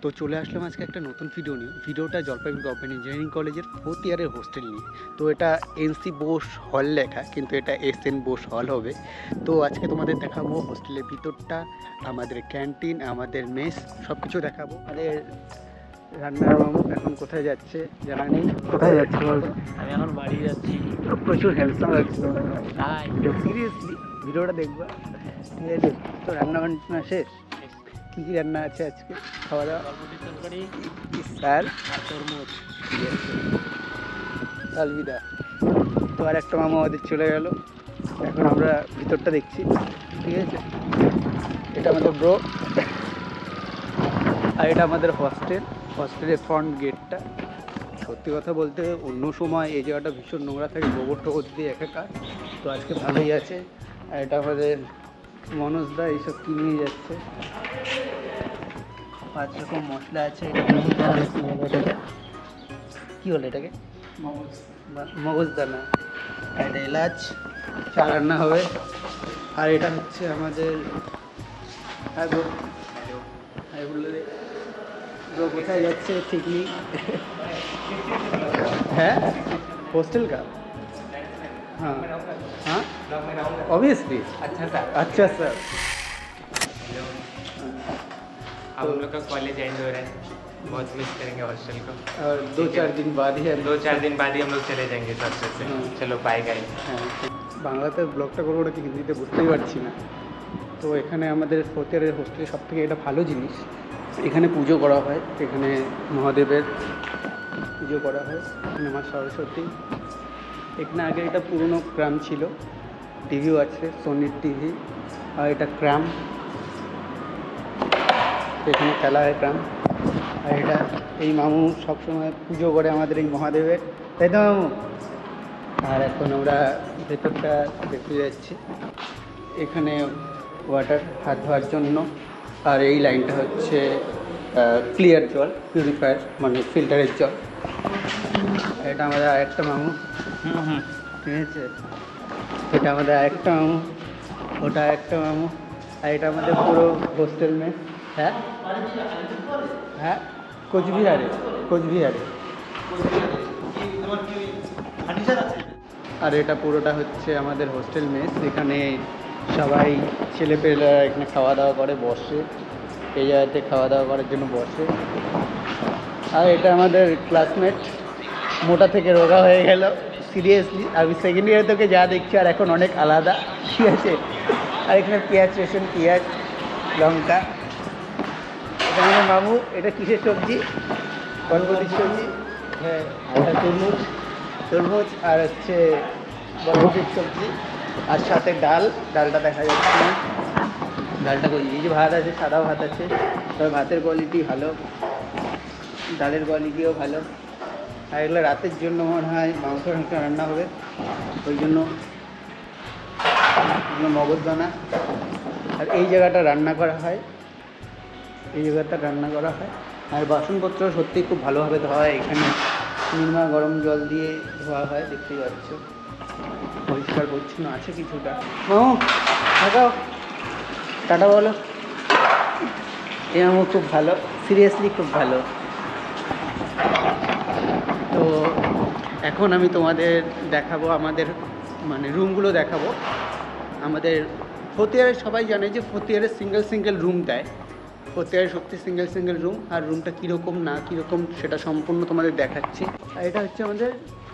তো চলে আসলাম আজকে একটা নতুন ভিডিও নিয়ে। ভিডিওটা জলপাইগুড়ি গভর্নমেন্ট ইঞ্জিনিয়ারিং কলেজের 4th ইয়ারের হোস্টেল নিয়ে। তো এটা এনসি বোস হল লেখা, কিন্তু এটা এসএন বোস হল হবে। তো আজকে তোমাদের দেখাবো হোস্টেলের ভিতরটা, আমাদের ক্যান্টিন, আমাদের মেস, সব কিছু দেখাবো। আমাদের রান্নার মামু এখন কোথায় যাচ্ছে জানা নেই। কোথায় যাচ্ছে বলতো? আমি এখন বাড়ি যাচ্ছি। প্রচুর হ্যান্ডসাম লাগছে। তাই সিরিয়াসলি ভিডিওটা দেখবা, ঠিক আছে? তো রান্না বান্না শেষ? কী কী রান্না আছে আজকে? খাওয়া দাওয়া তরমুজের তরকারি স্যার আর তরমুজ। আলবিদা। তো আর একটা মামা আমাদের চলে গেল, এখন আমরা ভিতরটা দেখছি, ঠিক আছে? এটা আমাদের ব্রো, আর এটা আমাদের হস্টেলের ফ্রন্ট গেটটা। সত্যি কথা বলতে অন্য সময় এই জায়গাটা ভীষণ নোংরা থাকে, গোবর টোবর দিয়ে একাকার। তো আজকে ভালোই আছে। আর এটা আমাদের মনোজদা এইসব কিনে যাচ্ছে। 5 রকম মশলা আছে। কি বলে এটাকে? মগজদানা। আর এলাচ, চা রান্না হবে। আর এটা হচ্ছে আমাদের কোথায় যাচ্ছে ঠিক নেই। হ্যাঁ, हॉस्टल का। हाँ हाँ ऑब्वियसली। अच्छा सर। अब हम लोग का कॉलेज एंड हो रहा है, बहुत मिस करेंगे हॉस्टल को। और 2-4 दिन बाद ही 2-4 दिन बाद ही हम लोग चले जाएंगे सबसे से। चलो बाय गाइस। হ্যাঁ, বাংলাতে ব্লগটা করবো নাকি হিন্দিতে বুঝতেই পারছি না। তো এখানে আমাদের 4th ইয়ারের হোস্টেলে সব থেকে এটা ভালো জিনিস, এখানে পুজো করা হয়। এখানে মহাদেবের পুজো করা হয়, এখানে মা সরস্বতী। এখানে আগে এটা পুরনো ক্রাম ছিল, টিভিও আছে, সোনির টিভি। আর এটা ক্রাম, এখানে খেলা হয় ক্রাম। আর এটা এই মামু সবসময় পুজো করে আমাদের এই মহাদেবের, তাই তো মামু? আর এখন আমরা ভেতরটা দেখতে যাচ্ছি। এখানে ওয়াটার, হাত ধোয়ার জন্য। আর এই লাইনটা হচ্ছে ক্লিয়ার জল, পিউরিফায়ার মানে ফিল্টারের জল। এটা আমাদের আরেকটা মামু, ঠিক আছে? এটা আমাদের আরেকটা মামু, ওটা একটা মামু। আর এটা আমাদের পুরো হোস্টেল মেস। হ্যাঁ হ্যাঁ, কোচবিহারে। আর এটা পুরোটা হচ্ছে আমাদের হোস্টেল মেস। এখানে সবাই ছেলেপেলেরা এখানে খাওয়া দাওয়া করে, বসে এই জায়গাতে খাওয়া দাওয়া করার জন্য বসে। আর এটা আমাদের ক্লাসমেট, মোটা থেকে রোগা হয়ে গেল সিরিয়াসলি। আমি সেকেন্ড ইয়ারে তোকে যা দেখছি আর এখন অনেক আলাদা, ঠিক আছে? আর এখানে পেঁয়াজ রেশন, পেঁয়াজ লঙ্কা। এটা আমাদের মামু। এটা কিসের সবজি? বরবটির সবজি। হ্যাঁ, এটা তরমুজ আর হচ্ছে বরবটির সবজি। আর সাথে ডালটা দেখা যাচ্ছে না। ডালটা কই? এই যে ভাত আছে, সাদা ভাত আছে। তবে ভাতের কোয়ালিটি ভালো, ডালের কোয়ালিটিও ভালো। আর এগুলো রাতের জন্য মনে হয় মাংস রান্না হবে, ওই জন্য মগজদানা। আর এই জায়গাটা রান্না করা হয়, আর বাসনপত্র সত্যিই খুব ভালোভাবে ধোয়া হয়। এখানে নির্মা গরম জল দিয়ে ধোয়া হয়, দেখতেই পাচ্ছ। পরিষ্কার পরিচ্ছন্ন আছে কিছুটা। মামু থাকাও, টাটা বলো। এ মামু খুব ভালো, সিরিয়াসলি খুব ভালো। তো এখন আমি তোমাদের দেখাবো আমাদের মানে রুমগুলো দেখাবো। আমাদের 4th ইয়ারে সবাই জানে যে 4th ইয়ারে সিঙ্গেল রুম দেয়। 4th ইয়ারে সত্যি সিঙ্গেল রুম। আর রুমটা কীরকম না কীরকম সেটা সম্পূর্ণ তোমাদের দেখাচ্ছি। আর এটা হচ্ছে আমাদের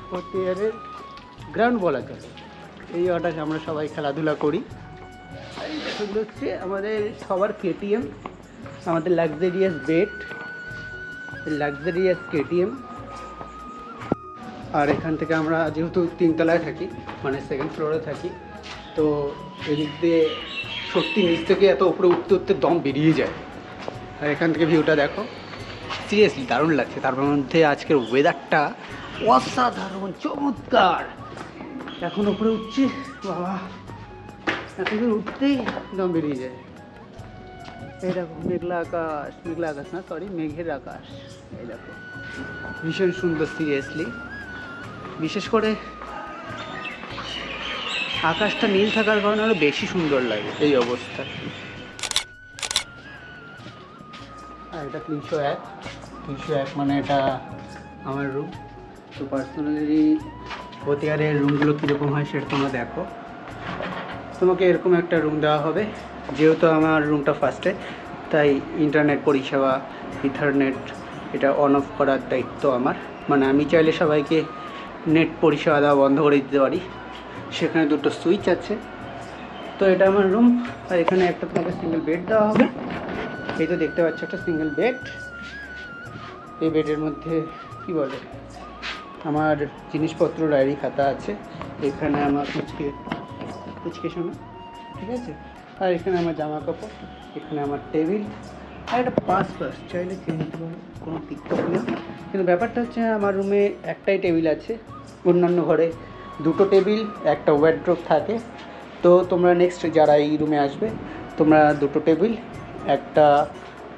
4th ইয়ারের গ্রাউন্ড বলা চলে। এই জায়গাটাকে আমরা সবাই খেলাধুলা করি। আর সেগুলো হচ্ছে আমাদের সবার কেটিএম, আমাদের লাক্সারিয়াস বেড, লাক্সারিয়াস কেটিএম। আর এখান থেকে আমরা যেহেতু 3 তলায় থাকি, মানে 2nd ফ্লোরে থাকি, তো এদিক দিয়ে সত্যি নিচ থেকে এত উপরে উঠতে দম বেরিয়ে যায়। আর এখান থেকে ভিউটা দেখো, সিরিয়াসলি দারুণ লাগছে। তার মধ্যে আজকের ওয়েদারটা অসাধারণ, চমৎকার। এখন উপরে উঠছি, বাবা এখন উঠতেই দম বেরিয়ে যায়। এই দেখো মেঘলা আকাশ না, সরি, মেঘের আকাশ। এই দেখো ভীষণ সুন্দর সিরিয়াসলি। বিশেষ করে আকাশটা নীল থাকার কারণে আরও বেশি সুন্দর লাগে এই অবস্থা। আর এটা 301 মানে এটা আমার রুম। তো পার্সোনালি প্রতিবারের রুমগুলো কীরকম হয় সেটা তোমরা দেখো। তোমাকে এরকম একটা রুম দেওয়া হবে, যেহেতু আমার রুমটা ফার্স্টে, তাই ইন্টারনেট পরিষেবা, ইথারনেট এটা অন অফ করার দায়িত্ব আমার। মানে আমি চাইলে সবাইকে নেট পরিষেবা দেওয়া বন্ধ করে দিতে পারি। সেখানে দুটো সুইচ আছে। তো এটা আমার রুম। আর এখানে একটা তোমাকে সিঙ্গেল বেড দেওয়া হবে। এই তো দেখতে পাচ্ছ একটা সিঙ্গেল বেড। এই বেডের মধ্যে কি বলে আমার জিনিসপত্র, ডায়েরি খাতা আছে। এখানে আমার কুচকে শোনা, ঠিক আছে। আর এখানে আমার জামা কাপড়, এখানে আমার টেবিল, আর একটা পাস চাইলে খেয়ে নিতে পারো, কোনো টিকটক নেই। কিন্তু ব্যাপারটা হচ্ছে আমার রুমে একটাই টেবিল আছে, অন্যান্য ঘরে দুটো টেবিল, একটা ওয়ার্ড্রোব থাকে। তো তোমরা নেক্সট যারা এই রুমে আসবে, তোমরা দুটো টেবিল, একটা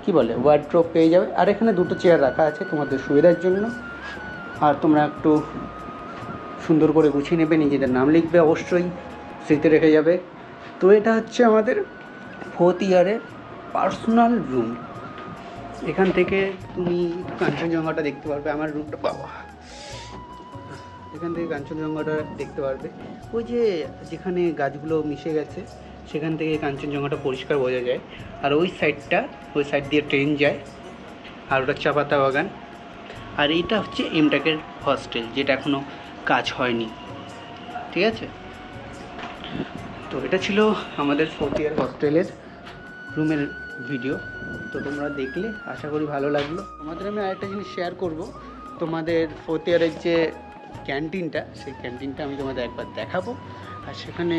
কি বলে ওয়ার্ড্রোব পেয়ে যাবে। আর এখানে দুটো চেয়ার রাখা আছে তোমাদের সুবিধার জন্য। আর তোমরা একটু সুন্দর করে গুছিয়ে নেবে, নিজেদের নাম লিখবে, অবশ্যই স্মৃতি রেখে যাবে। তো এটা হচ্ছে আমাদের 4th ইয়ারের পার্সোনাল রুম। এখান থেকে তুমি কাঞ্চনজঙ্ঘাটা দেখতে পারবে। আমার রুমটা বাবা, এখান থেকে কাঞ্চনজঙ্ঘাটা দেখতে পারবে। ওই যে যেখানে গাছগুলো মিশে গেছে সেখান থেকে কাঞ্চনজঙ্ঘাটা পরিষ্কার বোঝা যায়। আর ওই সাইড দিয়ে ট্রেন যায়। আর ওটা চা পাতা বাগান। আর এইটা হচ্ছে এমটেকের হস্টেল, যেটা এখনও কাজ হয়নি, ঠিক আছে। তো এটা ছিল আমাদের 4th ইয়ার হস্টেলের রুমের ভিডিও। তো তোমরা দেখলে আশা করি ভালো লাগলো। তোমাদের আমি আরেকটা জিনিস শেয়ার করব। তোমাদের 4th ইয়ারের যে ক্যান্টিনটা, সেই ক্যান্টিনটা আমি তোমাদের একবার দেখাবো। আর সেখানে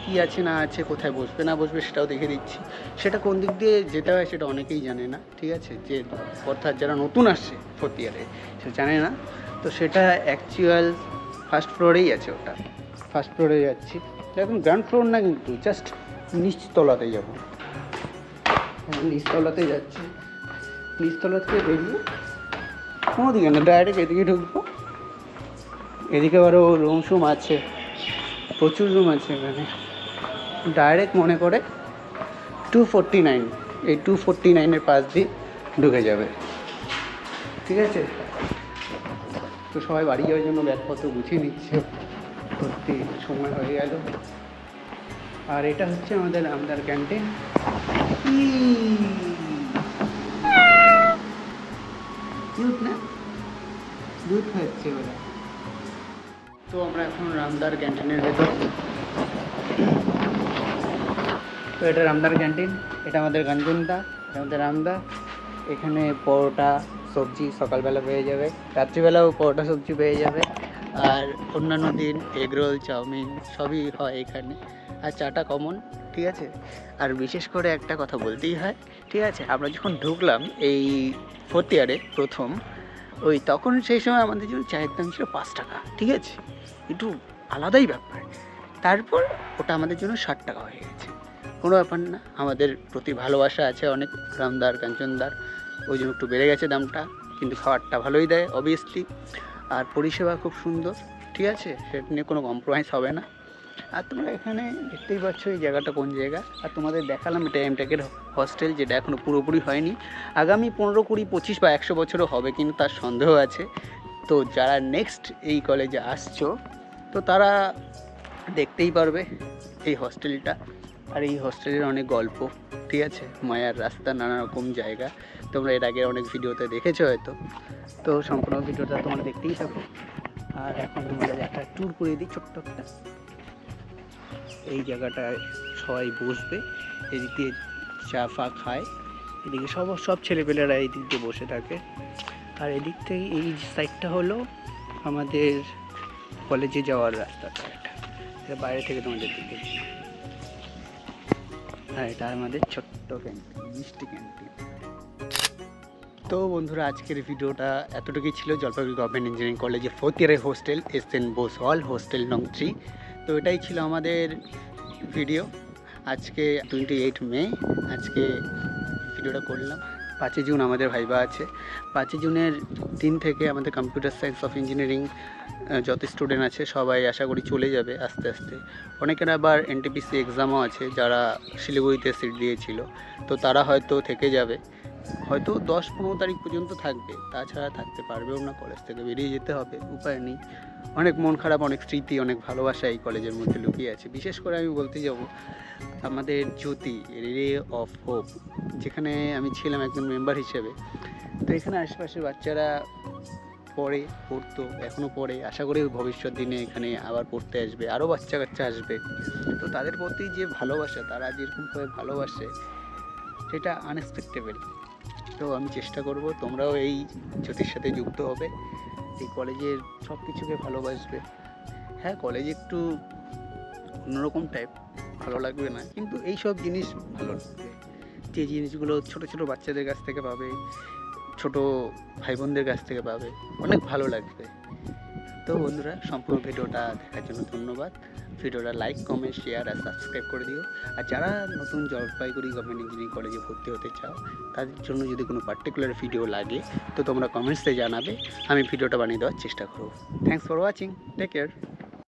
কী আছে না আছে, কোথায় বসবে না বসবে সেটাও দেখে দিচ্ছি। সেটা কোন দিক দিয়ে যেতে হয় সেটা অনেকেই জানে না, ঠিক আছে। যে অর্থাৎ যারা নতুন আসছে 4th ইয়ারে সে জানে না। তো সেটা অ্যাকচুয়াল ফার্স্ট ফ্লোরেই আছে। ওটা ফার্স্ট ফ্লোরে যাচ্ছি, একদম গ্রাউন্ড ফ্লোর না, কিন্তু জাস্ট নিচতলাতে যাব। নিচতলাতে যাচ্ছি। নিচতলা থেকে বেরিয়ে কোনো দিকে না, ডাইরেক্ট এদিকে ঢুকবো। এদিকে আরও রুম আছে, প্রচুর রুম আছে এখানে। ডাইরেক্ট মনে করে 249, এই 249-এর পাশ দিয়ে ঢুকে যাবে, ঠিক আছে। তো সবাই বাড়ি যাওয়ার জন্য ব্যাগপত্র গুছিয়ে নিচ্ছে, সত্যি সময় হয়ে গেল। আর এটা হচ্ছে আমাদের আমদার ক্যান্টিন। কিউট না, দুধ খাচ্ছে ওরা। তো আমরা এখন রামদার ক্যান্টিনের ভেতর। তো এটা রামদার ক্যান্টিন, এটা আমাদের কাঞ্চনদা, এটা আমাদের রামদা। এখানে পরোটা সবজি সকালবেলা পেয়ে যাবে, রাত্রিবেলাও পরোটা সবজি পেয়ে যাবে। আর অন্যান্য দিন এগরোল, চাউমিন সবই হয় এখানে। আর চাটা কমন, ঠিক আছে। আর বিশেষ করে একটা কথা বলতেই হয়, ঠিক আছে। আমরা যখন ঢুকলাম এই 4th ইয়ারে প্রথম, তখন সেই সময় আমাদের জন্য চায়ের দাম ছিল 5 টাকা, ঠিক আছে। একটু আলাদাই ব্যাপার। তারপর ওটা আমাদের জন্য 60 টাকা হয়ে গেছে। কোনো ব্যাপার না, আমাদের প্রতি ভালোবাসা আছে অনেক রামদার, কাঞ্চনদার, ওই জন্য একটু বেড়ে গেছে দামটা। কিন্তু খাবারটা ভালোই দেয় অবভিয়াসলি, আর পরিষেবা খুব সুন্দর, ঠিক আছে। সেটা নিয়ে কোনো কম্প্রোমাইজ হবে না। আর তোমরা এখানে দেখতেই পাচ্ছ এই জায়গাটা কোন জায়গা। আর তোমাদের দেখালাম এটা এমটেকের হস্টেল, যেটা এখনও পুরোপুরি হয়নি। আগামী 15, 20, 25 বা 100 বছরও হবে, কিন্তু তার সন্দেহ আছে। তো যারা নেক্সট এই কলেজে আসছো, তো তারা দেখতেই পারবে এই হস্টেলটা। আর এই হস্টেলের অনেক গল্প, ঠিক আছে। মায়ার রাস্তা, নানা রকম জায়গা তোমরা এর আগে অনেক ভিডিওতে দেখেছো হয়তো। তো সম্পূর্ণ ভিডিওটা তোমরা দেখতেই থাকো। আর এখন তোমাদের একটা ট্যুর করে দিই ছোট্ট একটা। এই জায়গাটায় সবাই বসবে, এদিক দিয়ে চা ফা খায়, এদিকে সব ছেলেপেলেরা এই দিক দিয়ে বসে থাকে। আর এদিক থেকে এই সাইডটা হলো আমাদের কলেজে যাওয়ার রাস্তাটা। এটা বাইরে থেকে তোমাদের দিকে। আর এটা আমাদের ছোট্ট ক্যান্টিন, মিষ্টি ক্যান্টিন। তো বন্ধুরা, আজকের ভিডিওটা এতটুকুই ছিল। জলপাইগুড়ি গভর্নমেন্ট ইঞ্জিনিয়ারিং কলেজে 4th ইয়ারের হোস্টেল, SN বোস হল, হোস্টেল নং 3। তো এটাই ছিল আমাদের ভিডিও। আজকে 28 মে আজকে ভিডিওটা করলাম। 5 জুন আমাদের ভাইবা আছে। 5 জুনের দিন থেকে আমাদের কম্পিউটার সায়েন্স অফ ইঞ্জিনিয়ারিং যত স্টুডেন্ট আছে সবাই আশা করি চলে যাবে আস্তে আস্তে। অনেকের আবার NTPC এক্সামও আছে, যারা শিলিগুড়িতে সিট দিয়েছিল, তো তারা হয়তো থেকে যাবে। হয়তো 10-15 তারিখ পর্যন্ত থাকবে, তাছাড়া থাকতে পারবেও না। কলেজ থেকে বেরিয়ে যেতে হবে, উপায় নেই। অনেক মন খারাপ, অনেক স্মৃতি, অনেক ভালোবাসা এই কলেজের মধ্যে লুকিয়ে আছে। বিশেষ করে আমি বলতে যাব আমাদের জ্যোতি রে অফ হোপ, যেখানে আমি ছিলাম একজন মেম্বার হিসেবে। তো এখানে আশেপাশের বাচ্চারা পড়তো, এখনও পড়ে। আশা করি ভবিষ্যৎ দিনে এখানে আবার পড়তে আসবে, আরও বাচ্চা কাচ্চা আসবে। তো তাদের প্রতি যে ভালোবাসা, তারা যেরকমভাবে ভালোবাসে, সেটা আনএক্সপেক্টেবল। তো আমি চেষ্টা করব তোমরাও এই জ্যোতির সাথে যুক্ত হবে, এই কলেজের সব কিছুকে ভালোবাসবে। হ্যাঁ, কলেজ একটু অন্যরকম টাইপ, ভালো লাগবে না, কিন্তু এই সব জিনিস ভালো লাগবে। যে জিনিসগুলো ছোট ছোট বাচ্চাদের কাছ থেকে পাবে, ছোট ভাই বোনদের কাছ থেকে পাবে, অনেক ভালো লাগবে। তো বন্ধুরা, সম্পূর্ণ ভিডিওটা দেখার জন্য ধন্যবাদ। ভিডিওটা লাইক, কমেন্ট, শেয়ার আর সাবস্ক্রাইব করে দিও। আর যারা নতুন জলপাইগুড়ি গভর্নমেন্ট ইঞ্জিনিয়ারিং কলেজে ভর্তি হতে চাও, তাদের জন্য যদি কোনো পার্টিকুলার ভিডিও লাগে, তো তোমরা কমেন্টসে জানাবে, আমি ভিডিওটা বানিয়ে দেওয়ার চেষ্টা করব। Thanks for watching, take care.